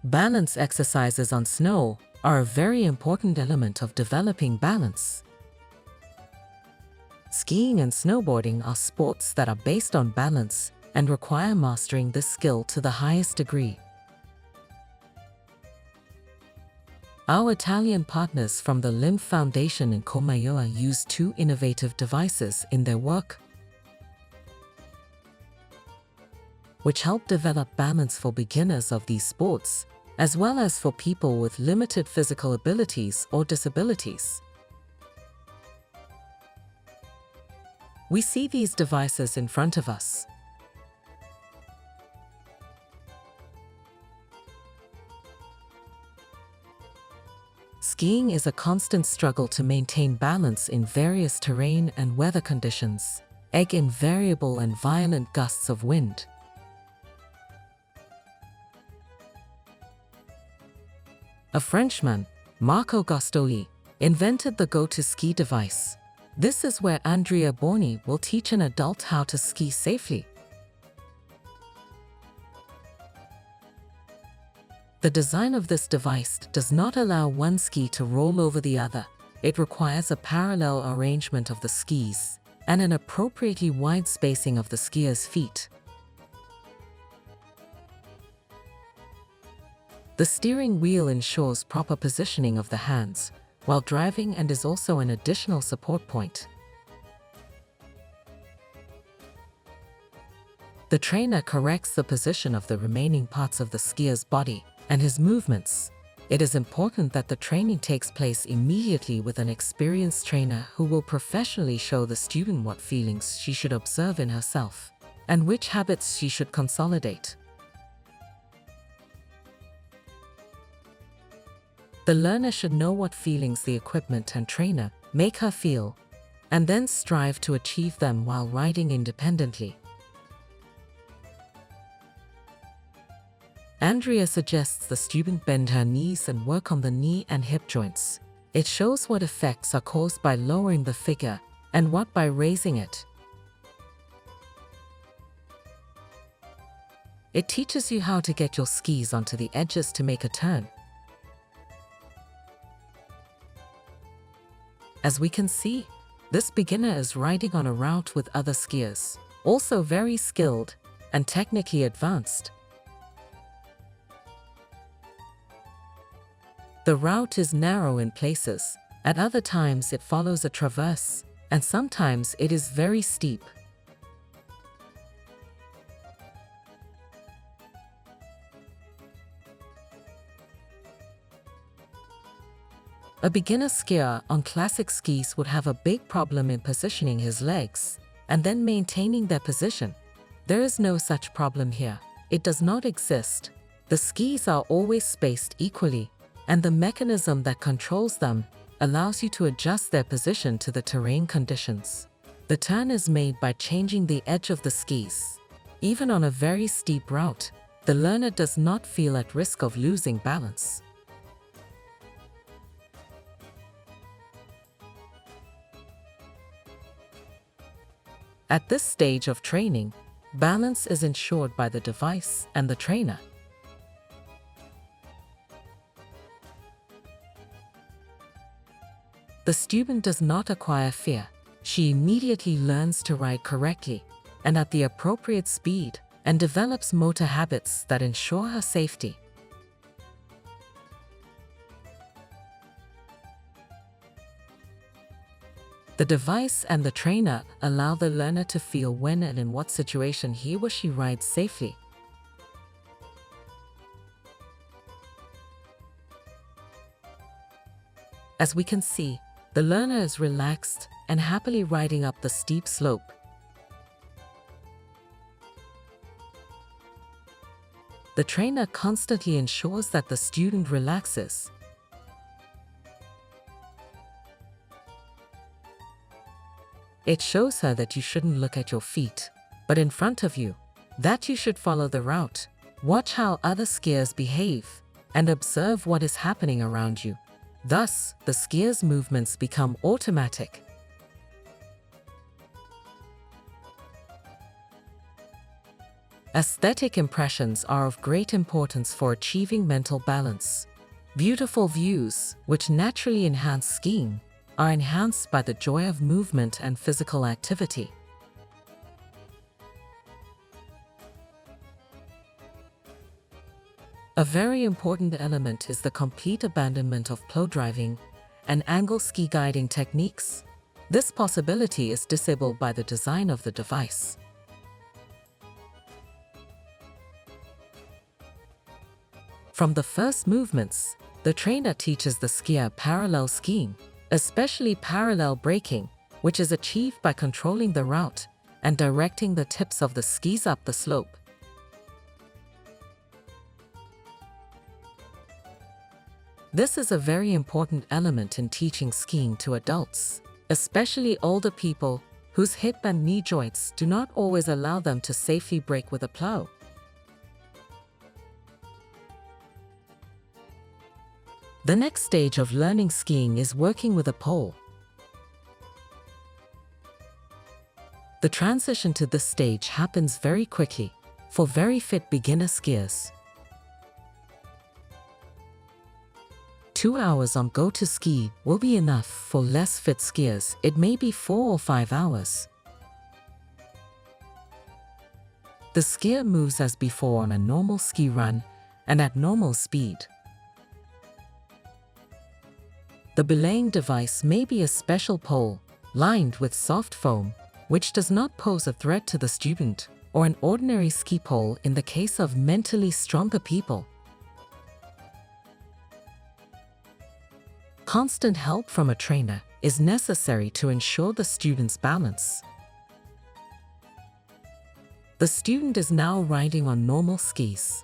Balance exercises on snow are a very important element of developing balance. Skiing and snowboarding are sports that are based on balance and require mastering this skill to the highest degree. Our Italian partners from the Limb Foundation in Comayeur use two innovative devices in their work, which help develop balance for beginners of these sports, as well as for people with limited physical abilities or disabilities. We see these devices in front of us. Skiing is a constant struggle to maintain balance in various terrain and weather conditions, in variable and violent gusts of wind. A Frenchman, Marco Gostoli, invented the go-to-ski device. This is where Andrea Borni will teach an adult how to ski safely. The design of this device does not allow one ski to roll over the other. It requires a parallel arrangement of the skis and an appropriately wide spacing of the skier's feet. The steering wheel ensures proper positioning of the hands while driving and is also an additional support point. The trainer corrects the position of the remaining parts of the skier's body and his movements. It is important that the training takes place immediately with an experienced trainer who will professionally show the student what feelings she should observe in herself and which habits she should consolidate. The learner should know what feelings the equipment and trainer make her feel, and then strive to achieve them while riding independently. Andrea suggests the student bend her knees and work on the knee and hip joints. It shows what effects are caused by lowering the figure and what by raising it. It teaches you how to get your skis onto the edges to make a turn. As we can see, this beginner is riding on a route with other skiers, also very skilled and technically advanced. The route is narrow in places, at other times it follows a traverse, and sometimes it is very steep. A beginner skier on classic skis would have a big problem in positioning his legs and then maintaining their position. There is no such problem here. It does not exist. The skis are always spaced equally, and the mechanism that controls them allows you to adjust their position to the terrain conditions. The turn is made by changing the edge of the skis. Even on a very steep route, the learner does not feel at risk of losing balance. At this stage of training, balance is ensured by the device and the trainer. The student does not acquire fear. She immediately learns to ride correctly and at the appropriate speed and develops motor habits that ensure her safety. The device and the trainer allow the learner to feel when and in what situation he or she rides safely. As we can see, the learner is relaxed and happily riding up the steep slope. The trainer constantly ensures that the student relaxes. It shows her that you shouldn't look at your feet, but in front of you, that you should follow the route, watch how other skiers behave, and observe what is happening around you. Thus, the skier's movements become automatic. Aesthetic impressions are of great importance for achieving mental balance. Beautiful views, which naturally enhance skiing, are enhanced by the joy of movement and physical activity. A very important element is the complete abandonment of plow driving and angle ski guiding techniques. This possibility is disabled by the design of the device. From the first movements, the trainer teaches the skier parallel skiing, especially parallel braking, which is achieved by controlling the route and directing the tips of the skis up the slope. This is a very important element in teaching skiing to adults, especially older people whose hip and knee joints do not always allow them to safely brake with a plow. The next stage of learning skiing is working with a pole. The transition to this stage happens very quickly for very fit beginner skiers. 2 hours on Go to Ski will be enough for less fit skiers. It may be 4 or 5 hours. The skier moves as before on a normal ski run and at normal speed. The belaying device may be a special pole lined with soft foam, which does not pose a threat to the student, or an ordinary ski pole in the case of mentally stronger people. Constant help from a trainer is necessary to ensure the student's balance. The student is now riding on normal skis.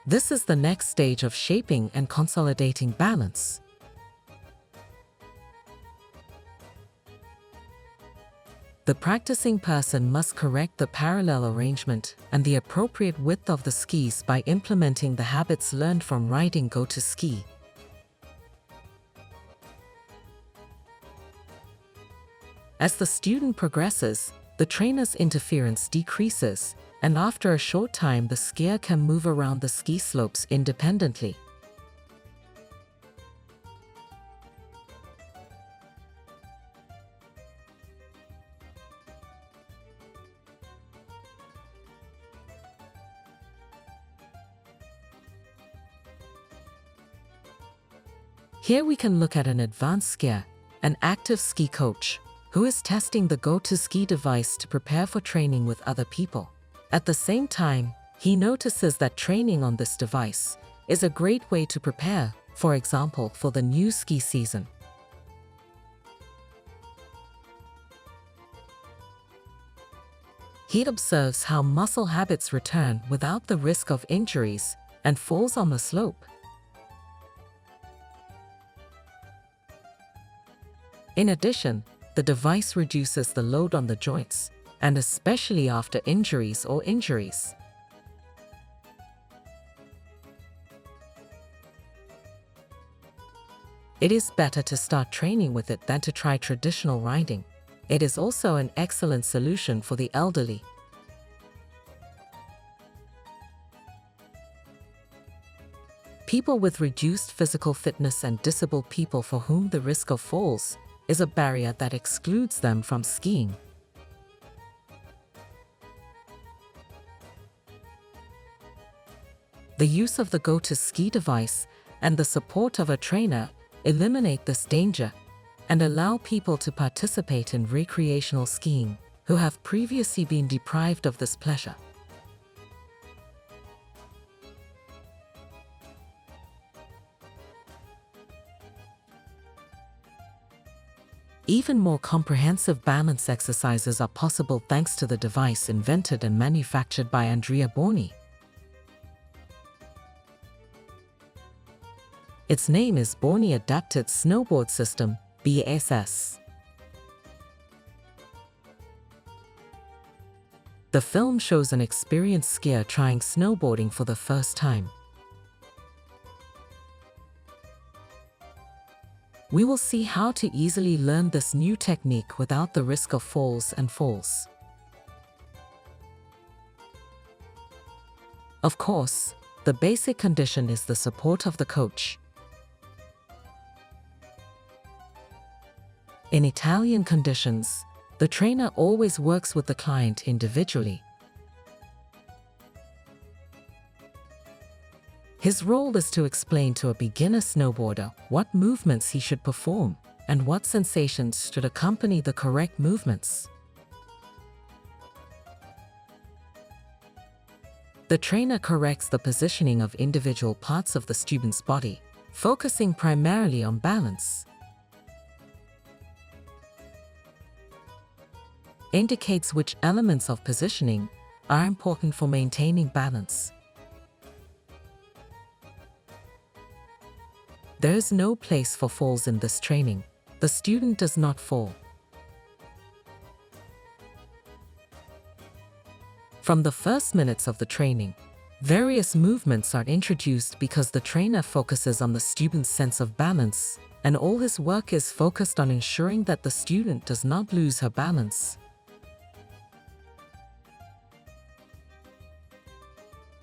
This is the next stage of shaping and consolidating balance. The practicing person must correct the parallel arrangement and the appropriate width of the skis by implementing the habits learned from riding Go to Ski. As the student progresses, the trainer's interference decreases, and after a short time the skier can move around the ski slopes independently. Here we can look at an advanced skier, an active ski coach, who is testing the Go to Ski device to prepare for training with other people. At the same time, he notices that training on this device is a great way to prepare, for example, for the new ski season. He observes how muscle habits return without the risk of injuries and falls on the slope. In addition, the device reduces the load on the joints, and especially after injuries or injuries. It is better to start training with it than to try traditional riding. It is also an excellent solution for the elderly. People with reduced physical fitness and disabled people for whom the risk of falls is a barrier that excludes them from skiing. The use of the Go to Ski device and the support of a trainer eliminate this danger and allow people to participate in recreational skiing who have previously been deprived of this pleasure. Even more comprehensive balance exercises are possible thanks to the device invented and manufactured by Andrea Borni. Its name is Borni Adapted Snowboard System, BASS. The film shows an experienced skier trying snowboarding for the first time. We will see how to easily learn this new technique without the risk of falls and falls. Of course, the basic condition is the support of the coach. In Italian conditions, the trainer always works with the client individually. His role is to explain to a beginner snowboarder what movements he should perform and what sensations should accompany the correct movements. The trainer corrects the positioning of individual parts of the student's body, focusing primarily on balance. Indicates which elements of positioning are important for maintaining balance. There is no place for falls in this training. The student does not fall. From the first minutes of the training, various movements are introduced because the trainer focuses on the student's sense of balance, and all his work is focused on ensuring that the student does not lose her balance.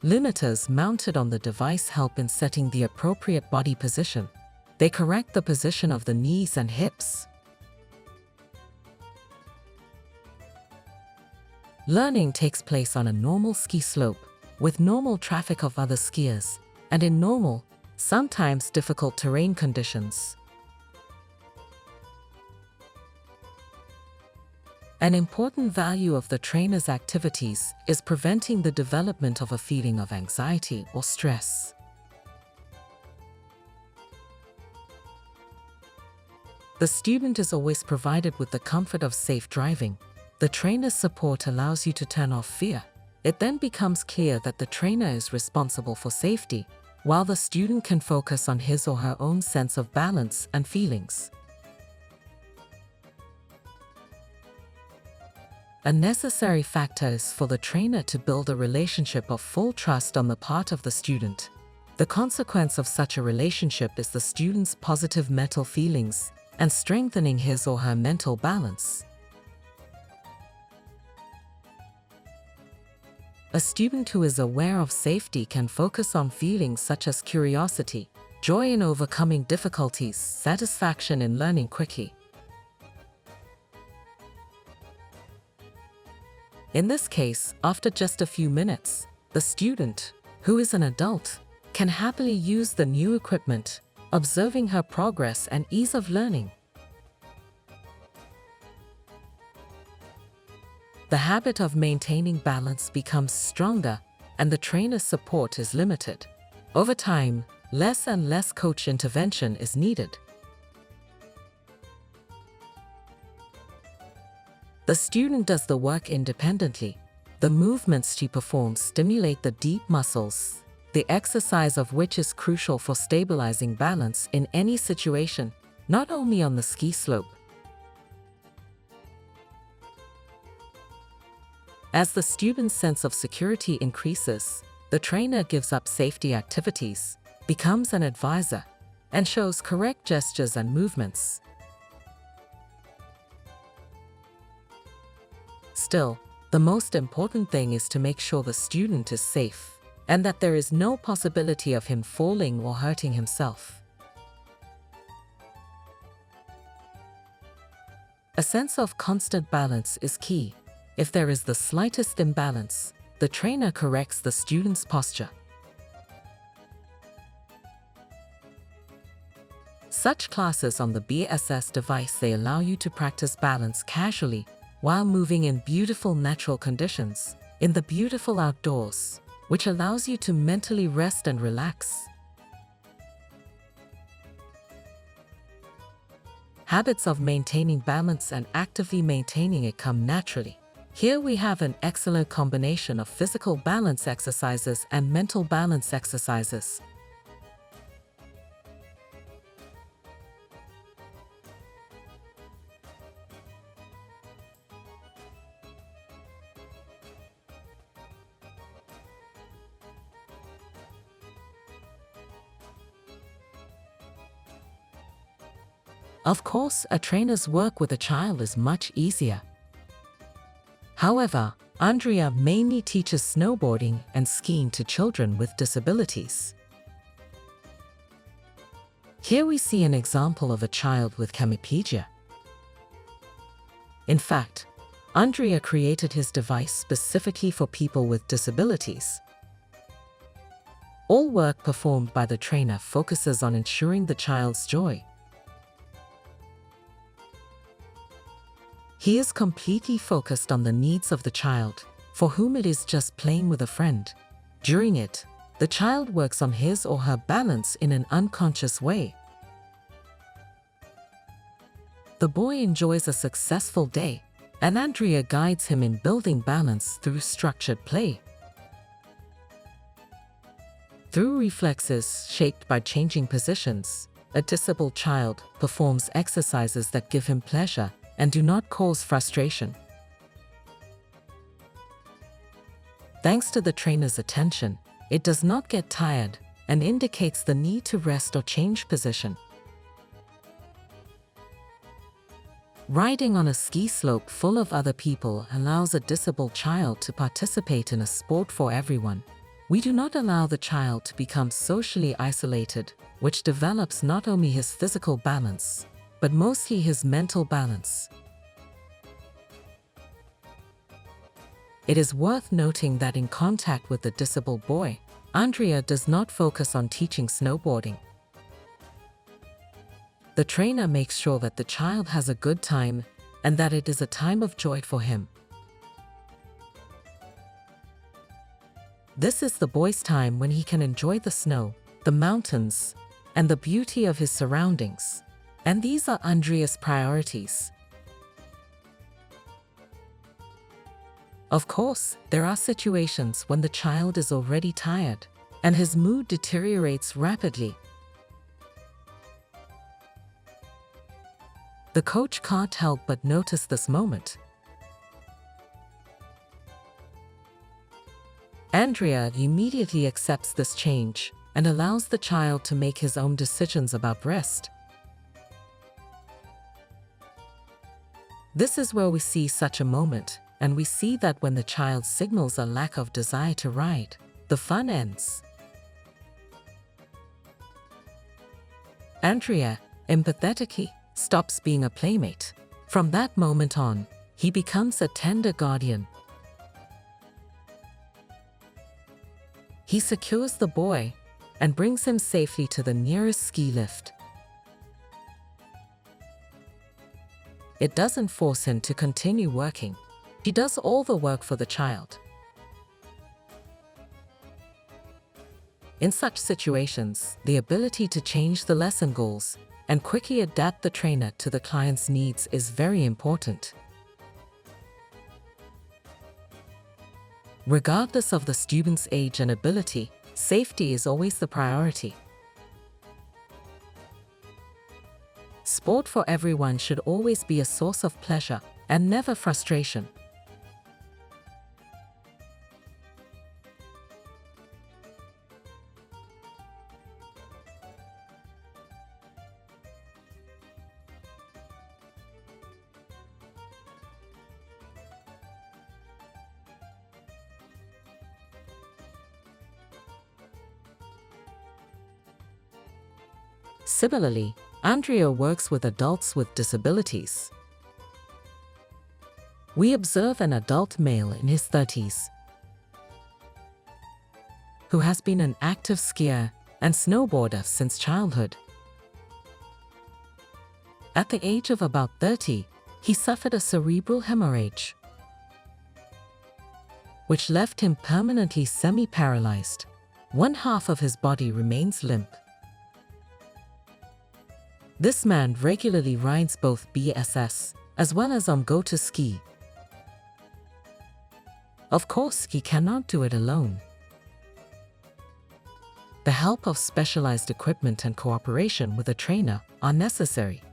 Limiters mounted on the device help in setting the appropriate body position. They correct the position of the knees and hips. Learning takes place on a normal ski slope, with normal traffic of other skiers, and in normal, sometimes difficult terrain conditions. An important value of the trainer's activities is preventing the development of a feeling of anxiety or stress. The student is always provided with the comfort of safe driving. The trainer's support allows you to turn off fear. It then becomes clear that the trainer is responsible for safety, while the student can focus on his or her own sense of balance and feelings. A necessary factor is for the trainer to build a relationship of full trust on the part of the student. The consequence of such a relationship is the student's positive mental feelings and strengthening his or her mental balance. A student who is aware of safety can focus on feelings such as curiosity, joy in overcoming difficulties, satisfaction in learning quickly. In this case, after just a few minutes, the student, who is an adult, can happily use the new equipment, observing her progress and ease of learning. The habit of maintaining balance becomes stronger, and the trainer's support is limited. Over time, less and less coach intervention is needed. The student does the work independently. The movements she performs stimulate the deep muscles, the exercise of which is crucial for stabilizing balance in any situation, not only on the ski slope. As the student's sense of security increases, the trainer gives up safety activities, becomes an advisor, and shows correct gestures and movements. Still, the most important thing is to make sure the student is safe, and that there is no possibility of him falling or hurting himself. A sense of constant balance is key. If there is the slightest imbalance, the trainer corrects the student's posture. Such classes on the BSS device, they allow you to practice balance casually while moving in beautiful natural conditions, in the beautiful outdoors, which allows you to mentally rest and relax. Habits of maintaining balance and actively maintaining it come naturally. Here we have an excellent combination of physical balance exercises and mental balance exercises. Of course, a trainer's work with a child is much easier. However, Andrea mainly teaches snowboarding and skiing to children with disabilities. Here we see an example of a child with hemiplegia. In fact, Andrea created his device specifically for people with disabilities. All work performed by the trainer focuses on ensuring the child's joy. He is completely focused on the needs of the child, for whom it is just playing with a friend. During it, the child works on his or her balance in an unconscious way. The boy enjoys a successful day, and Andrea guides him in building balance through structured play. Through reflexes shaped by changing positions, a disabled child performs exercises that give him pleasure and do not cause frustration. Thanks to the trainer's attention, it does not get tired and indicates the need to rest or change position. Riding on a ski slope full of other people allows a disabled child to participate in a sport for everyone. We do not allow the child to become socially isolated, which develops not only his physical balance, but mostly his mental balance. It is worth noting that in contact with the disabled boy, Andrea does not focus on teaching snowboarding. The trainer makes sure that the child has a good time and that it is a time of joy for him. This is the boy's time when he can enjoy the snow, the mountains, and the beauty of his surroundings. And these are Andrea's priorities. Of course, there are situations when the child is already tired and his mood deteriorates rapidly. The coach can't help but notice this moment. Andrea immediately accepts this change and allows the child to make his own decisions about rest. This is where we see such a moment, and we see that when the child signals a lack of desire to ride, the fun ends. Andrea, empathetically, stops being a playmate. From that moment on, he becomes a tender guardian. He secures the boy and brings him safely to the nearest ski lift. It doesn't force him to continue working. He does all the work for the child. In such situations, the ability to change the lesson goals and quickly adapt the trainer to the client's needs is very important. Regardless of the student's age and ability, safety is always the priority. Sport for everyone should always be a source of pleasure and never frustration. Similarly, Andrea works with adults with disabilities. We observe an adult male in his 30s who has been an active skier and snowboarder since childhood. At the age of about 30, he suffered a cerebral hemorrhage, which left him permanently semi-paralyzed. One half of his body remains limp. This man regularly rides both BSS as well as go-to ski. Of course, he cannot do it alone. The help of specialized equipment and cooperation with a trainer are necessary.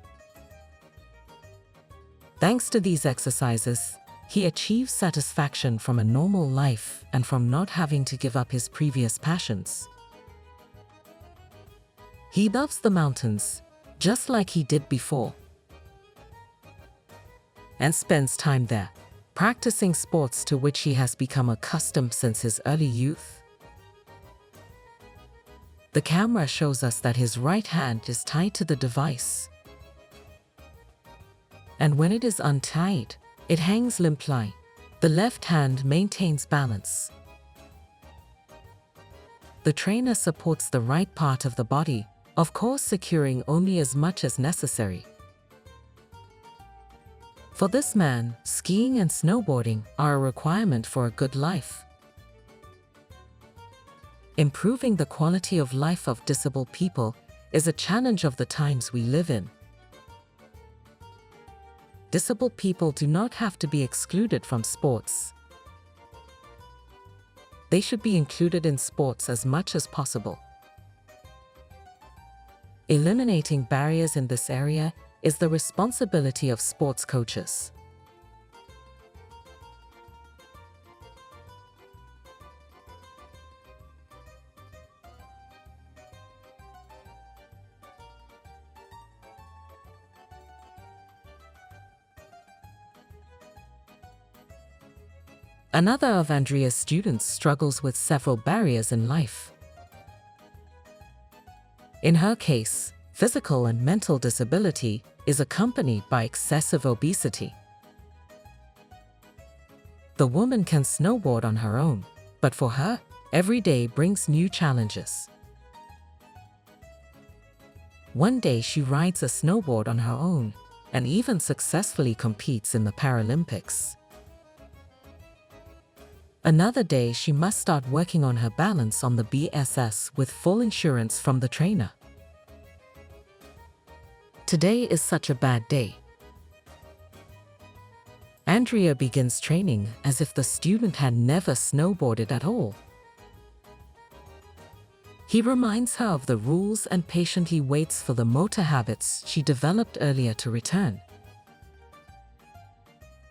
Thanks to these exercises, he achieves satisfaction from a normal life and from not having to give up his previous passions. He loves the mountains, just like he did before, and spends time there. practicing sports to which he has become accustomed since his early youth. The camera shows us that his right hand is tied to the device. And when it is untied, it hangs limply. The left hand maintains balance. The trainer supports the right part of the body, of course securing only as much as necessary. For this man, skiing and snowboarding are a requirement for a good life. Improving the quality of life of disabled people is a challenge of the times we live in. Disabled people do not have to be excluded from sports. They should be included in sports as much as possible. Eliminating barriers in this area is the responsibility of sports coaches. Another of Andrea's students struggles with several barriers in life. In her case, physical and mental disability is accompanied by excessive obesity. The woman can snowboard on her own, but for her, every day brings new challenges. One day she rides a snowboard on her own and even successfully competes in the Paralympics. Another day she must start working on her balance on the BSS with full insurance from the trainer. Today is such a bad day. Andrea begins training as if the student had never snowboarded at all. He reminds her of the rules and patiently waits for the motor habits she developed earlier to return.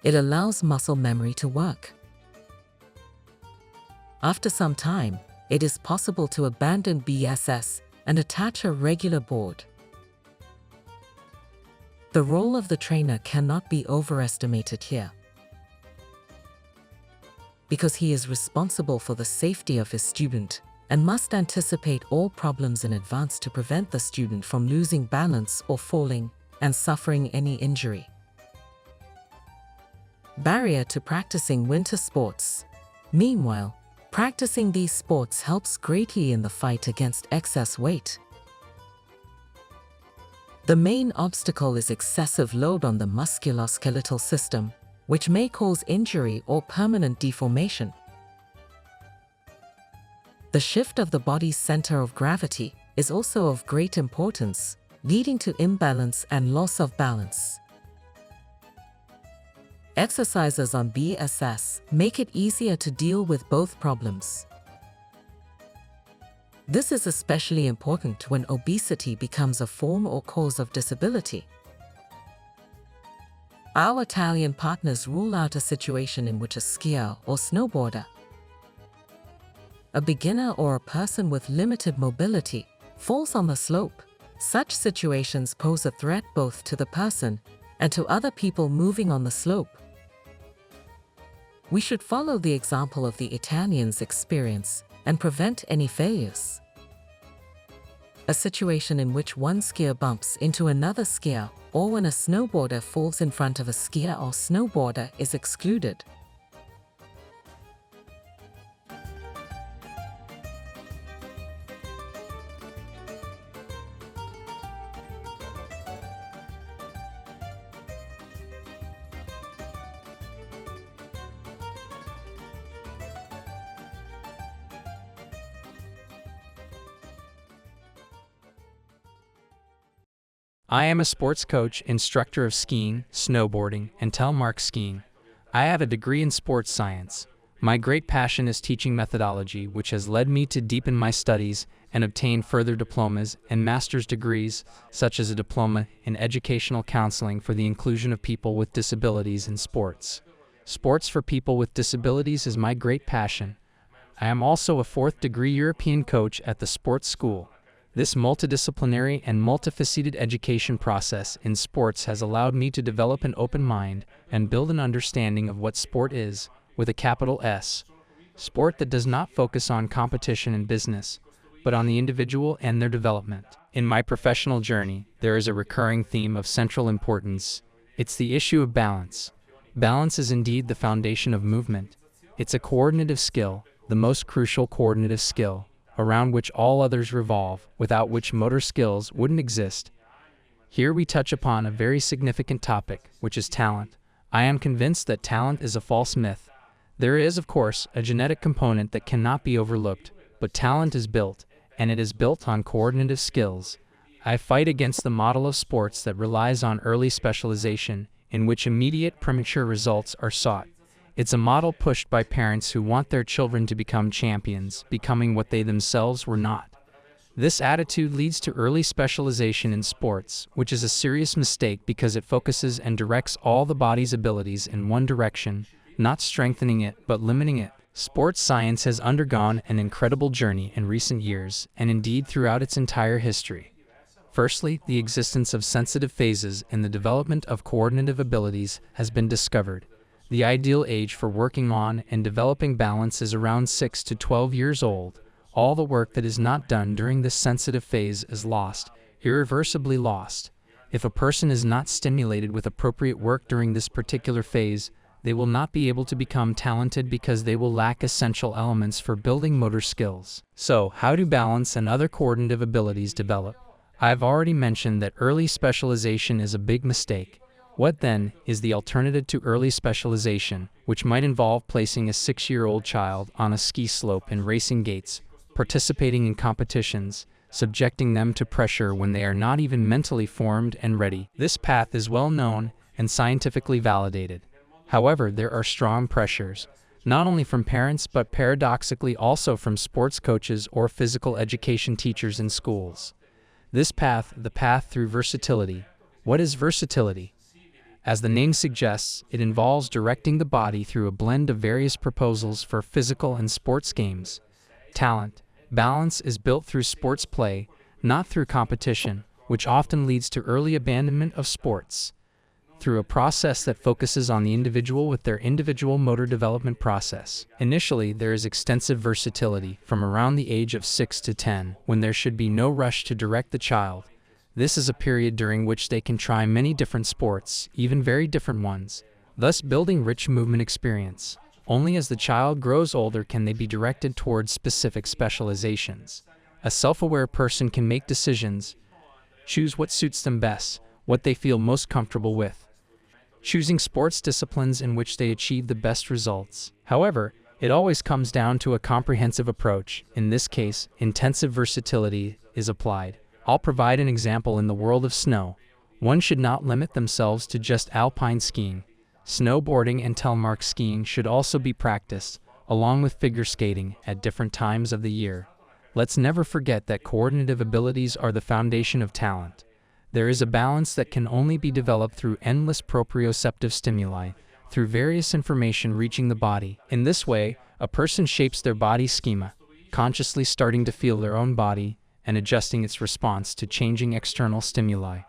It allows muscle memory to work. After some time, it is possible to abandon BSS and attach a regular board. The role of the trainer cannot be overestimated here, because he is responsible for the safety of his student and must anticipate all problems in advance to prevent the student from losing balance or falling and suffering any injury. Barrier to practicing winter sports. Meanwhile, practicing these sports helps greatly in the fight against excess weight. The main obstacle is excessive load on the musculoskeletal system, which may cause injury or permanent deformation. The shift of the body's center of gravity is also of great importance, leading to imbalance and loss of balance. Exercises on BSS make it easier to deal with both problems. This is especially important when obesity becomes a form or cause of disability. Our Italian partners rule out a situation in which a skier or snowboarder, a beginner or a person with limited mobility, falls on the slope. Such situations pose a threat both to the person and to other people moving on the slope. We should follow the example of the Italians' experience and prevent any failures. A situation in which one skier bumps into another skier or when a snowboarder falls in front of a skier or snowboarder is excluded. I am a sports coach, instructor of skiing, snowboarding, and telemark skiing. I have a degree in sports science. My great passion is teaching methodology, which has led me to deepen my studies and obtain further diplomas and master's degrees, such as a diploma in educational counseling for the inclusion of people with disabilities in sports. Sports for people with disabilities is my great passion. I am also a fourth-degree European coach at the sports school. This multidisciplinary and multifaceted education process in sports has allowed me to develop an open mind and build an understanding of what sport is, with a capital S. Sport that does not focus on competition and business, but on the individual and their development. In my professional journey, there is a recurring theme of central importance. It's the issue of balance. Balance is indeed the foundation of movement. It's a coordinative skill, the most crucial coordinative skill, around which all others revolve, without which motor skills wouldn't exist. Here we touch upon a very significant topic, which is talent. I am convinced that talent is a false myth. There is, of course, a genetic component that cannot be overlooked, but talent is built, and it is built on coordinative skills. I fight against the model of sports that relies on early specialization, in which immediate premature results are sought. It's a model pushed by parents who want their children to become champions, becoming what they themselves were not. This attitude leads to early specialization in sports, which is a serious mistake because it focuses and directs all the body's abilities in one direction, not strengthening it but limiting it. Sports science has undergone an incredible journey in recent years, and indeed throughout its entire history. Firstly, the existence of sensitive phases in the development of coordinative abilities has been discovered. The ideal age for working on and developing balance is around 6 to 12 years old. All the work that is not done during this sensitive phase is lost, irreversibly lost. If a person is not stimulated with appropriate work during this particular phase, they will not be able to become talented because they will lack essential elements for building motor skills. So, how do balance and other coordinative abilities develop? I've already mentioned that early specialization is a big mistake. What then is the alternative to early specialization, which might involve placing a 6-year-old child on a ski slope in racing gates, participating in competitions, subjecting them to pressure when they are not even mentally formed and ready? This path is well known and scientifically validated. However, there are strong pressures, not only from parents but paradoxically also from sports coaches or physical education teachers in schools. This path, the path through versatility. What is versatility? As the name suggests, it involves directing the body through a blend of various proposals for physical and sports games. Talent. Balance is built through sports play, not through competition, which often leads to early abandonment of sports. Through a process that focuses on the individual with their individual motor development process. Initially, there is extensive versatility from around the age of 6 to 10, when there should be no rush to direct the child. This is a period during which they can try many different sports, even very different ones, thus building rich movement experience. Only as the child grows older can they be directed towards specific specializations. A self-aware person can make decisions, choose what suits them best, what they feel most comfortable with, choosing sports disciplines in which they achieve the best results. However, it always comes down to a comprehensive approach. In this case, intensive versatility is applied. I'll provide an example in the world of snow. One should not limit themselves to just alpine skiing. Snowboarding and telemark skiing should also be practiced, along with figure skating, at different times of the year. Let's never forget that coordinative abilities are the foundation of talent. There is a balance that can only be developed through endless proprioceptive stimuli, through various information reaching the body. In this way, a person shapes their body schema, consciously starting to feel their own body and adjusting its response to changing external stimuli.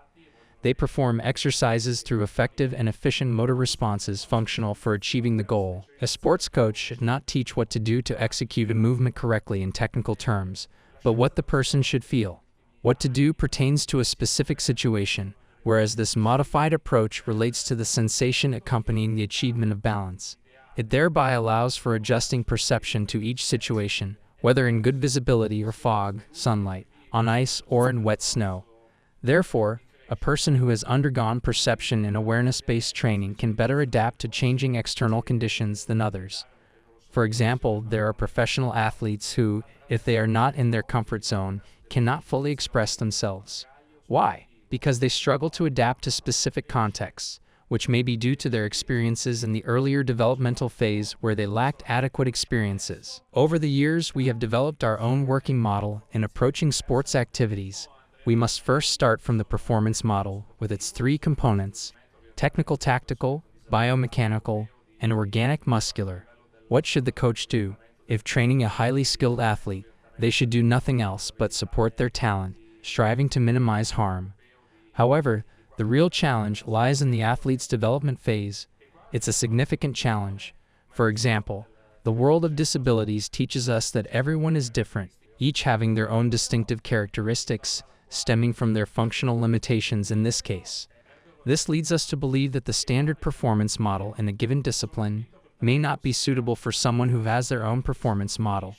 They perform exercises through effective and efficient motor responses functional for achieving the goal. A sports coach should not teach what to do to execute a movement correctly in technical terms, but what the person should feel. What to do pertains to a specific situation, whereas this modified approach relates to the sensation accompanying the achievement of balance. It thereby allows for adjusting perception to each situation, whether in good visibility or fog, sunlight, on ice, or in wet snow. Therefore, a person who has undergone perception and awareness-based training can better adapt to changing external conditions than others. For example, there are professional athletes who, if they are not in their comfort zone, cannot fully express themselves. Why? Because they struggle to adapt to specific contexts, which may be due to their experiences in the earlier developmental phase where they lacked adequate experiences. Over the years, we have developed our own working model in approaching sports activities. We must first start from the performance model with its 3 components: technical tactical, biomechanical, and organic muscular. What should the coach do? If training a highly skilled athlete, They should do nothing else but support their talent, striving to minimize harm. However, the real challenge lies in the athlete's development phase. It's a significant challenge. For example, the world of disabilities teaches us that everyone is different, each having their own distinctive characteristics, stemming from their functional limitations in this case. This leads us to believe that the standard performance model in a given discipline may not be suitable for someone who has their own performance model.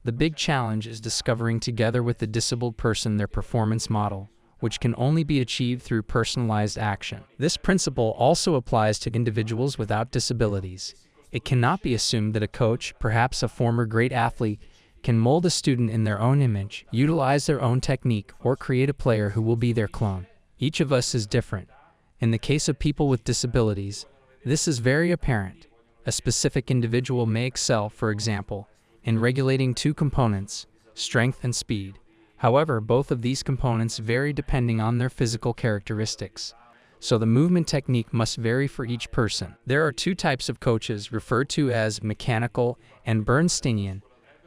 The big challenge is discovering together with the disabled person their performance model, which can only be achieved through personalized action. This principle also applies to individuals without disabilities. It cannot be assumed that a coach, perhaps a former great athlete, can mold a student in their own image, utilize their own technique, or create a player who will be their clone. Each of us is different. In the case of people with disabilities, this is very apparent. A specific individual may excel, for example, in regulating two components, strength and speed. However, both of these components vary depending on their physical characteristics. So the movement technique must vary for each person. There are two types of coaches referred to as mechanical and Bernsteinian.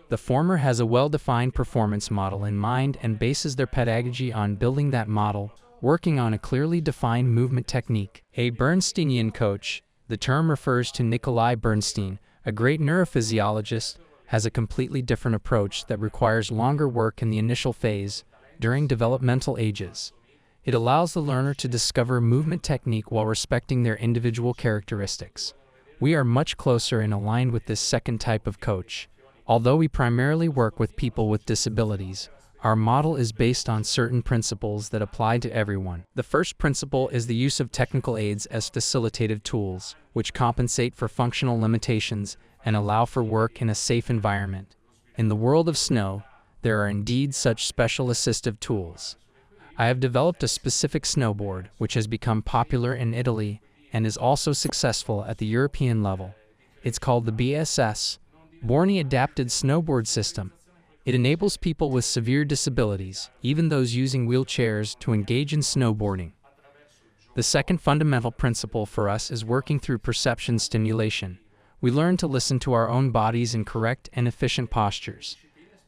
The former has a well-defined performance model in mind and bases their pedagogy on building that model, working on a clearly defined movement technique. A Bernsteinian coach, the term refers to Nikolai Bernstein, a great neurophysiologist, has a completely different approach that requires longer work in the initial phase, during developmental ages. It allows the learner to discover movement technique while respecting their individual characteristics. We are much closer and aligned with this second type of coach. Although we primarily work with people with disabilities, our model is based on certain principles that apply to everyone. The first principle is the use of technical aids as facilitative tools, which compensate for functional limitations and allow for work in a safe environment. In the world of snow, there are indeed such special assistive tools. I have developed a specific snowboard, which has become popular in Italy and is also successful at the European level. It's called the BSS, Borni Adapted Snowboard System. It enables people with severe disabilities, even those using wheelchairs, to engage in snowboarding. The second fundamental principle for us is working through perception stimulation. We learn to listen to our own bodies in correct and efficient postures.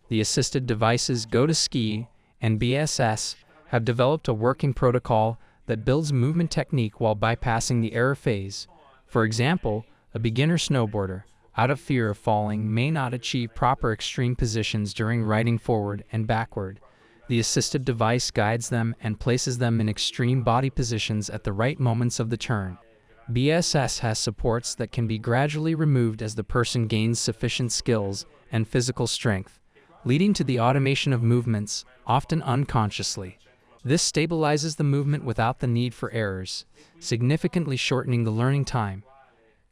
The assisted devices Go to Ski and BSS have developed a working protocol that builds movement technique while bypassing the error phase. For example, a beginner snowboarder, out of fear of falling, may not achieve proper extreme positions during riding forward and backward. The assisted device guides them and places them in extreme body positions at the right moments of the turn. BSS has supports that can be gradually removed as the person gains sufficient skills and physical strength, leading to the automation of movements, often unconsciously. This stabilizes the movement without the need for errors, significantly shortening the learning time.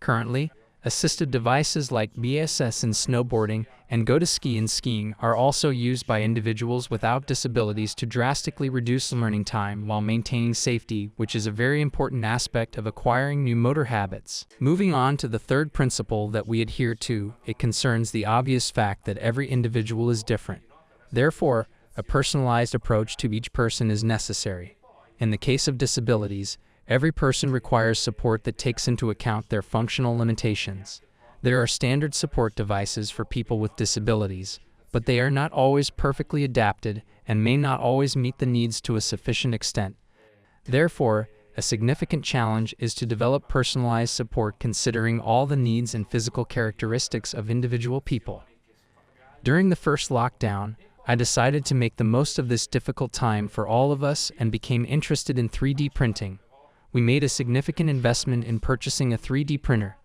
Currently, assisted devices like BSS in snowboarding and Go to Ski in skiing are also used by individuals without disabilities to drastically reduce learning time while maintaining safety, which is a very important aspect of acquiring new motor habits. Moving on to the third principle that we adhere to, it concerns the obvious fact that every individual is different. Therefore, a personalized approach to each person is necessary. In the case of disabilities, every person requires support that takes into account their functional limitations. There are standard support devices for people with disabilities, but they are not always perfectly adapted and may not always meet the needs to a sufficient extent. Therefore, a significant challenge is to develop personalized support considering all the needs and physical characteristics of individual people. During the first lockdown, I decided to make the most of this difficult time for all of us and became interested in 3D printing. We made a significant investment in purchasing a 3D printer.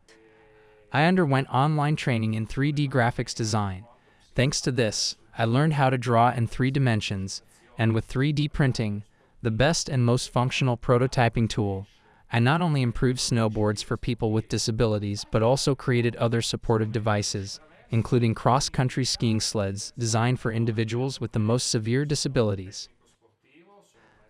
I underwent online training in 3D graphics design. Thanks to this, I learned how to draw in 3 dimensions, and with 3D printing, the best and most functional prototyping tool, I not only improved snowboards for people with disabilities but also created other supportive devices, including cross-country skiing sleds designed for individuals with the most severe disabilities.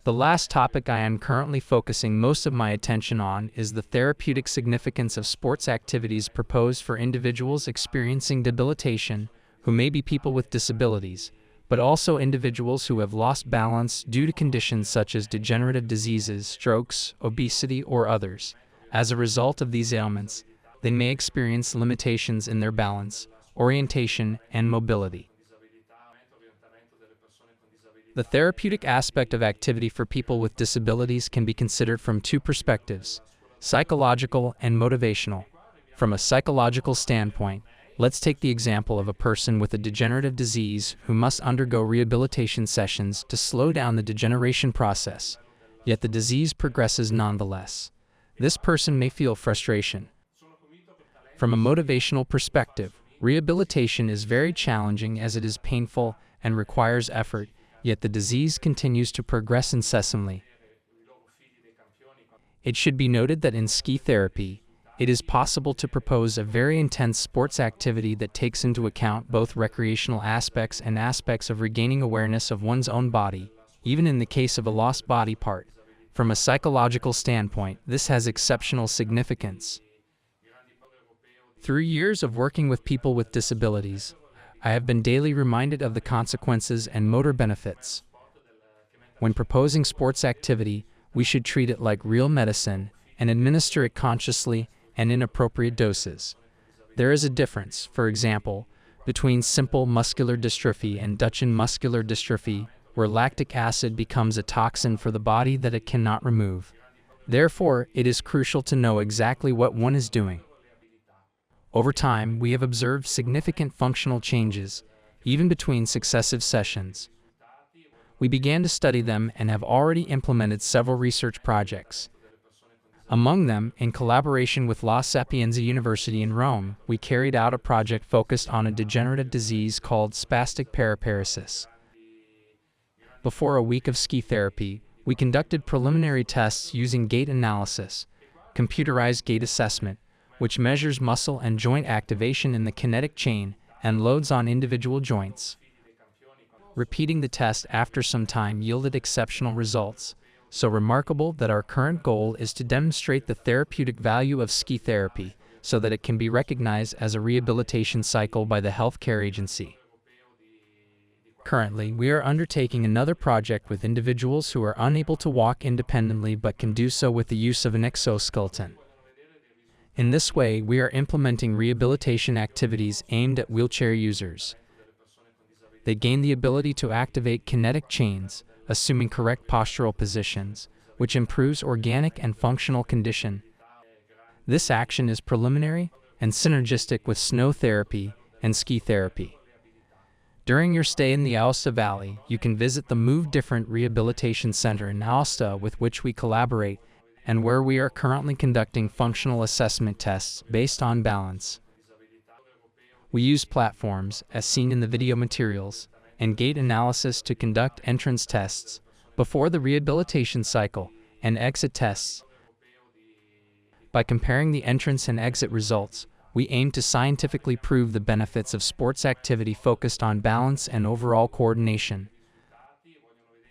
The last topic I am currently focusing most of my attention on is the therapeutic significance of sports activities proposed for individuals experiencing debilitation, who may be people with disabilities, but also individuals who have lost balance due to conditions such as degenerative diseases, strokes, obesity, or others. As a result of these ailments, they may experience limitations in their balance, orientation, and mobility. The therapeutic aspect of activity for people with disabilities can be considered from two perspectives: psychological and motivational. From a psychological standpoint, let's take the example of a person with a degenerative disease who must undergo rehabilitation sessions to slow down the degeneration process, yet the disease progresses nonetheless. This person may feel frustration. From a motivational perspective, rehabilitation is very challenging as it is painful and requires effort, yet the disease continues to progress incessantly. It should be noted that in ski therapy, it is possible to propose a very intense sports activity that takes into account both recreational aspects and aspects of regaining awareness of one's own body, even in the case of a lost body part. From a psychological standpoint, this has exceptional significance. Through years of working with people with disabilities, I have been daily reminded of the consequences and motor benefits. When proposing sports activity, we should treat it like real medicine and administer it consciously and in appropriate doses. There is a difference, for example, between simple muscular dystrophy and Duchenne muscular dystrophy, where lactic acid becomes a toxin for the body that it cannot remove. Therefore, it is crucial to know exactly what one is doing. Over time, we have observed significant functional changes, even between successive sessions. We began to study them and have already implemented several research projects. Among them, in collaboration with La Sapienza University in Rome, we carried out a project focused on a degenerative disease called spastic paraparesis. Before a week of ski therapy, we conducted preliminary tests using gait analysis, computerized gait assessment, which measures muscle and joint activation in the kinetic chain and loads on individual joints. Repeating the test after some time yielded exceptional results, so remarkable that our current goal is to demonstrate the therapeutic value of ski therapy so that it can be recognized as a rehabilitation cycle by the healthcare agency. Currently, we are undertaking another project with individuals who are unable to walk independently but can do so with the use of an exoskeleton. In this way, we are implementing rehabilitation activities aimed at wheelchair users. They gain the ability to activate kinetic chains, assuming correct postural positions, which improves organic and functional condition. This action is preliminary and synergistic with snow therapy and ski therapy. During your stay in the Aosta Valley, you can visit the Move Different Rehabilitation Center in Aosta, with which we collaborate and where we are currently conducting functional assessment tests based on balance. We use platforms, as seen in the video materials, and gait analysis to conduct entrance tests before the rehabilitation cycle and exit tests. By comparing the entrance and exit results, we aim to scientifically prove the benefits of sports activity focused on balance and overall coordination.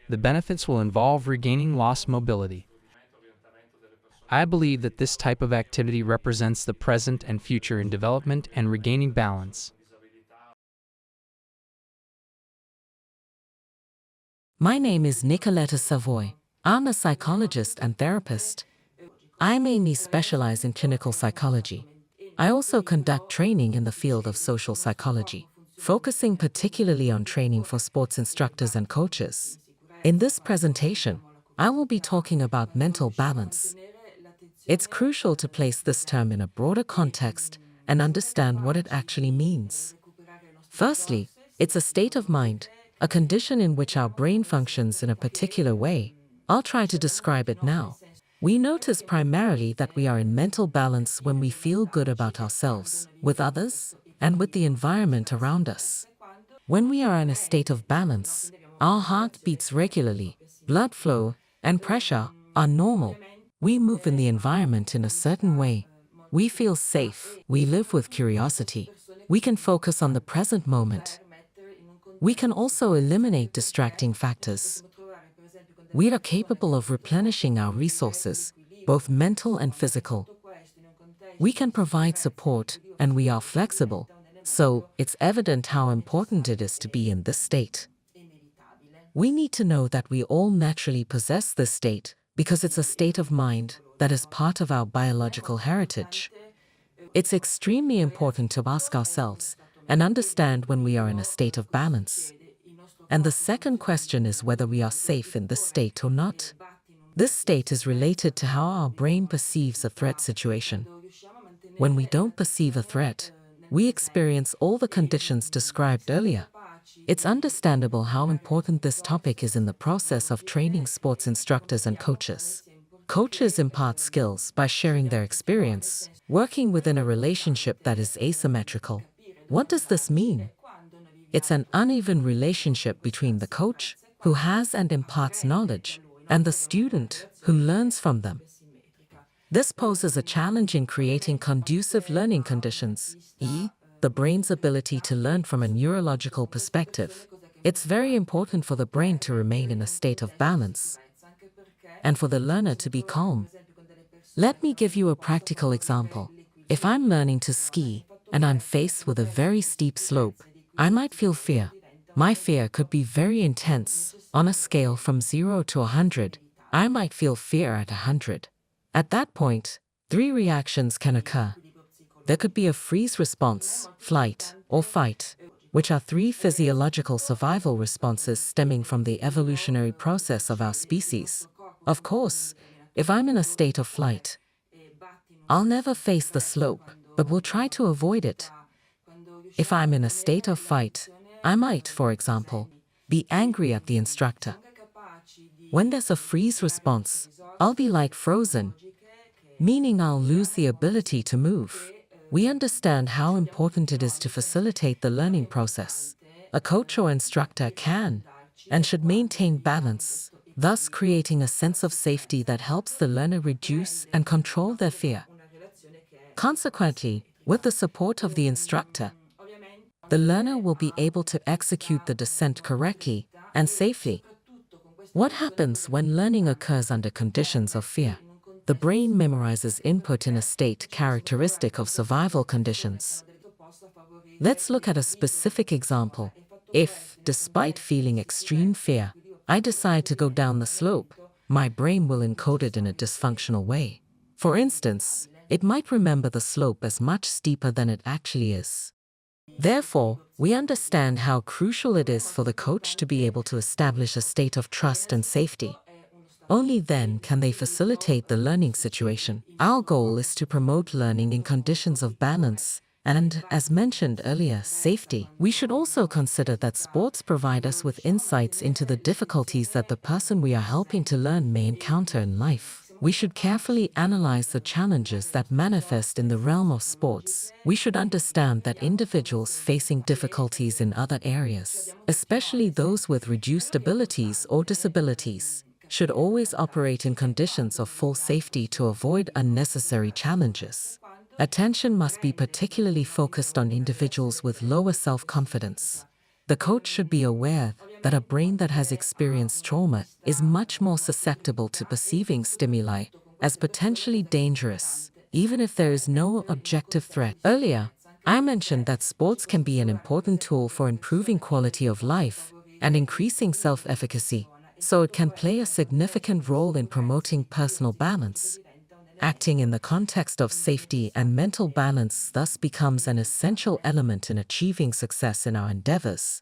The benefits will involve regaining lost mobility. I believe that this type of activity represents the present and future in development and regaining balance. My name is Nicoletta Savoy. I'm a psychologist and therapist. I mainly specialize in clinical psychology. I also conduct training in the field of social psychology, focusing particularly on training for sports instructors and coaches. In this presentation, I will be talking about mental balance. It's crucial to place this term in a broader context and understand what it actually means. Firstly, it's a state of mind, a condition in which our brain functions in a particular way. I'll try to describe it now. We notice primarily that we are in mental balance when we feel good about ourselves, with others, and with the environment around us. When we are in a state of balance, our heart beats regularly, blood flow and pressure are normal. We move in the environment in a certain way. We feel safe. We live with curiosity. We can focus on the present moment. We can also eliminate distracting factors. We are capable of replenishing our resources, both mental and physical. We can provide support, and we are flexible. So, it's evident how important it is to be in this state. We need to know that we all naturally possess this state, because it's a state of mind that is part of our biological heritage. It's extremely important to ask ourselves and understand when we are in a state of balance. And the second question is whether we are safe in this state or not. This state is related to how our brain perceives a threat situation. When we don't perceive a threat, we experience all the conditions described earlier. It's understandable how important this topic is in the process of training sports instructors and coaches. Coaches impart skills by sharing their experience, working within a relationship that is asymmetrical. What does this mean? It's an uneven relationship between the coach, who has and imparts knowledge, and the student, who learns from them. This poses a challenge in creating conducive learning conditions, the brain's ability to learn from a neurological perspective. It's very important for the brain to remain in a state of balance and for the learner to be calm. Let me give you a practical example. If I'm learning to ski and I'm faced with a very steep slope, I might feel fear. My fear could be very intense. On a scale from 0 to 100, I might feel fear at 100. At that point, 3 reactions can occur. There could be a freeze response, flight, or fight, which are 3 physiological survival responses stemming from the evolutionary process of our species. Of course, if I'm in a state of flight, I'll never face the slope, but will try to avoid it. If I'm in a state of fight, I might, for example, be angry at the instructor. When there's a freeze response, I'll be like frozen, meaning I'll lose the ability to move. We understand how important it is to facilitate the learning process. A coach or instructor can and should maintain balance, thus creating a sense of safety that helps the learner reduce and control their fear. Consequently, with the support of the instructor, the learner will be able to execute the descent correctly and safely. What happens when learning occurs under conditions of fear? The brain memorizes input in a state characteristic of survival conditions. Let's look at a specific example. If, despite feeling extreme fear, I decide to go down the slope, my brain will encode it in a dysfunctional way. For instance, it might remember the slope as much steeper than it actually is. Therefore, we understand how crucial it is for the coach to be able to establish a state of trust and safety. Only then can they facilitate the learning situation. Our goal is to promote learning in conditions of balance and, as mentioned earlier, safety. We should also consider that sports provide us with insights into the difficulties that the person we are helping to learn may encounter in life. We should carefully analyze the challenges that manifest in the realm of sports. We should understand that individuals facing difficulties in other areas, especially those with reduced abilities or disabilities, should always operate in conditions of full safety to avoid unnecessary challenges. Attention must be particularly focused on individuals with lower self-confidence. The coach should be aware that a brain that has experienced trauma is much more susceptible to perceiving stimuli as potentially dangerous, even if there is no objective threat. Earlier, I mentioned that sports can be an important tool for improving quality of life and increasing self-efficacy, so it can play a significant role in promoting personal balance. Acting in the context of safety and mental balance thus becomes an essential element in achieving success in our endeavors.